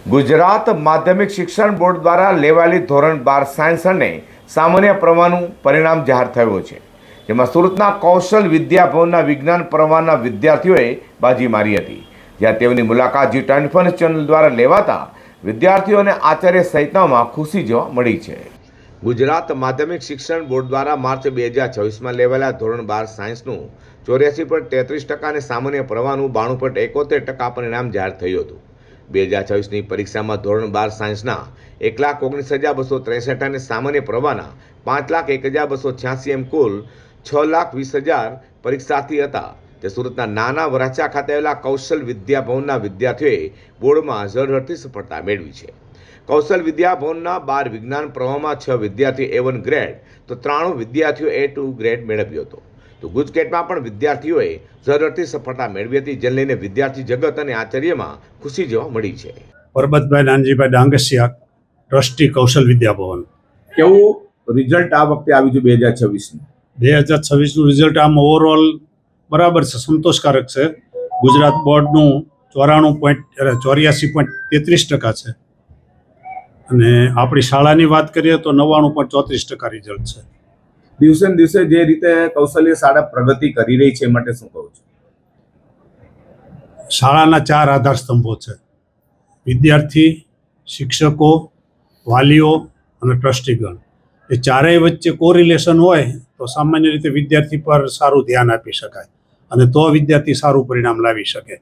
ગુજરાત માધ્યમિક શિક્ષણ બોર્ડ દ્વારા લેવાયેલી ધોરણ 12 સાયન્સ અને સામાન્ય પ્રવાહનું પરિણામ જાહેર થયું છે, જેમાં સુરતના કૌશલ વિદ્યાભવનના વિજ્ઞાન પ્રવાહના વિદ્યાર્થીઓએ બાજી મારી હતી, જ્યાં તેઓની મુલાકાત G24 ચેનલ દ્વારા લેવાતા વિદ્યાર્થીઓ અને આચાર્ય સહિતનામાં ખુશી જોવા મળી છે। ગુજરાત માધ્યમિક શિક્ષણ બોર્ડ દ્વારા માર્ચ 2024માં લેવાયેલા ધોરણ 12 સાયન્સનું 84.33% અને સામાન્ય પ્રવાહનું 92.71% પરિણામ જાહેર થયું હતું। 2024ની પરીક્ષામાં ધોરણ 12 સાયન્સના 1,19,263 અને સામાન્ય પ્રવાહના 5,01,286 એમ કુલ 6,20,000 પરીક્ષાર્થી હતા। તે સુરતના નાના વરાછા ખાતે આવેલા કૌશલ વિદ્યાભવનના વિદ્યાર્થીઓએ બોર્ડમાં ઝળહળતી સફળતા મેળવી છે। કૌશલ વિદ્યાભવનના 12 વિજ્ઞાન પ્રવાહમાં 6 વિદ્યાર્થીઓ A1 ગ્રેડ તો 93 વિદ્યાર્થીઓ A2 ગ્રેડ મેળવ્યો હતો। તો ગુજકેટમાં પણ વિદ્યાર્થીઓએ ઝળહળતી સફળતા મેળવી હતી, જેને લઈને વિદ્યાર્થી જગત અને આચાર્યમાં ખુશી જોવા મળી છે। પરબતભાઈ નાનજીભાઈ ડાંગસિયા, ટ્રસ્ટી કૌશલ વિદ્યાભવન। કેવું રિઝલ્ટ આ વખતે આવ્યું છે 2026નું? 2026નું રિઝલ્ટ આમ ઓવરઓલ બરાબર છે, સંતોષકારક છે। ગુજરાત બોર્ડનું 84.33% છે અને આપણી શાળાની વાત કરીએ તો 99.34% રિઝલ્ટ છે। દિવસે ને દિવસે જે રીતે કૌશલ્ય શાળા પ્રગતિ કરી રહી છે એ માટે શું કહું છું? શાળાના 4 આધાર સ્તંભો છે: વિદ્યાર્થી, શિક્ષકો, વાલીઓ અને ટ્રસ્ટીગણ। એ ચારેય વચ્ચે કોરિલેશન હોય તો સામાન્ય રીતે વિદ્યાર્થી પર સારું ધ્યાન આપી શકાય અને તો વિદ્યાર્થી સારું પરિણામ લાવી શકે।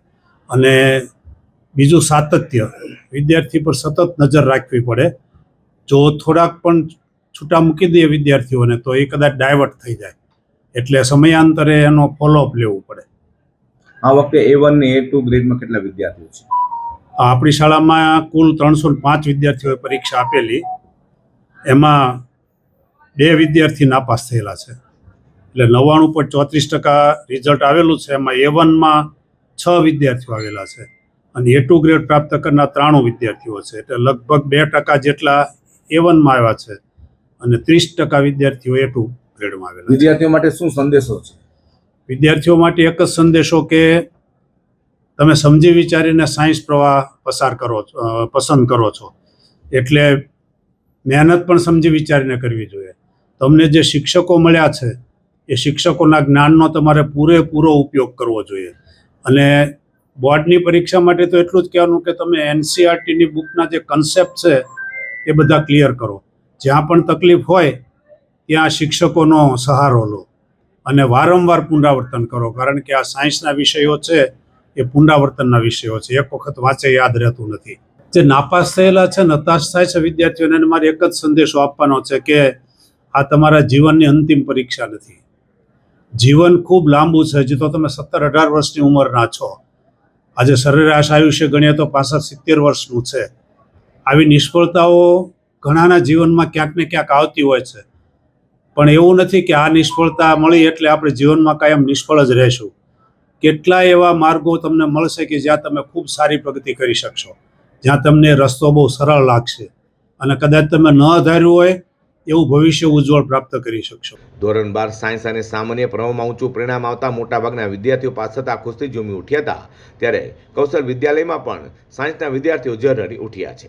અને બીજું સાતત્ય, વિદ્યાર્થી પર સતત નજર રાખવી પડે। જો થોડાક પણ છૂટા મૂકી દઈએ વિદ્યાર્થીઓને તો એ કદાચ ડાયવર્ટ થઈ જાય, એટલે સમયાંતરે એનો ફોલોઅપ લેવું પડે। આ વખતે A1 ને A2 ગ્રેડમાં કેટલા વિદ્યાર્થીઓ છે? આપણી શાળામાં કુલ 305 વિદ્યાર્થીઓએ પરીક્ષા આપેલી, એમાં 2 વિદ્યાર્થી નાપાસ થયેલા છે, એટલે 99.34% રિઝલ્ટ આવેલું છે। એમાં A1માં 6 વિદ્યાર્થીઓ આવેલા છે અને A2 ગ્રેડ પ્રાપ્ત કરનાર 93 વિદ્યાર્થીઓ છે, એટલે લગભગ 2% જેટલા A1માં આવ્યા છે અને 30% વિદ્યાર્થીઓ A2 ગ્રેડમાં આવેલા છે। વિદ્યાર્થીઓ માટે શું સંદેશો છે? વિદ્યાર્થીઓ માટે એક જ સંદેશો કે તમે સમજી વિચારીને સાયન્સ પ્રવાહ પસંદ કરો છો, એટલે મહેનત પણ સમજી વિચારીને કરવી જોઈએ। તમને જે શિક્ષકો મળ્યા છે એ શિક્ષકોના જ્ઞાનનો તમારે પૂરેપૂરો ઉપયોગ કરવો જોઈએ અને બોર્ડની પરીક્ષા માટે તો એટલું જ કહેવાનું કે તમે NCERTની બુકના જે કન્સેપ્ટ છે એ બધા ક્લિયર કરો। જ્યાં પણ તકલીફ હોય ત્યાં શિક્ષકોનો સહારો લો અને વારંવાર પુનરાવર્તન કરો, કારણ કે આ સાયન્સના વિષયો છે એ પુનરાવર્તનના વિષયો છે, એક વખત વાંચે યાદ રહેતું નથી। જે નાપાસ થયેલા છે, હતાશ થાય છે વિદ્યાર્થીઓને, એને મારે એક જ સંદેશો આપવાનો છે કે આ તમારા જીવનની અંતિમ પરીક્ષા નથી। જીવન ખૂબ લાંબુ છે, હજી તો તમે 17-18 વર્ષની ઉંમરના છો। આજે સરેરાશ આયુષ્ય ગણીએ તો 65-70 વર્ષનું છે। આવી નિષ્ફળતાઓ ઘણાના જીવનમાં ક્યાંક ને ક્યાંક આવતી હોય છે, પણ એવું નથી કે આ નિષ્ફળતા મળી એટલે આપણે જીવનમાં કાયમ નિષ્ફળ જ રહેશું। કેટલાય એવા માર્ગો તમને મળશે કે જ્યાં તમે ખૂબ સારી પ્રગતિ કરી શકશો, જ્યાં તમને રસ્તો બહુ સરળ લાગશે અને કદાચ તમે ન ધાર્યું હોય એવું ભવિષ્ય ઉજ્જવળ પ્રાપ્ત કરી શકશો। ધોરણ 12 સાયન્સ અને સામાન્ય પ્રવાહમાં ઊંચું પરિણામ આવતા મોટાભાગના વિદ્યાર્થીઓ પાછળ ખુશી ઝૂમી ઉઠ્યા હતા, ત્યારે કૌશલ વિદ્યાલયમાં પણ સાયન્સના વિદ્યાર્થીઓ ઝળહળી ઉઠ્યા છે।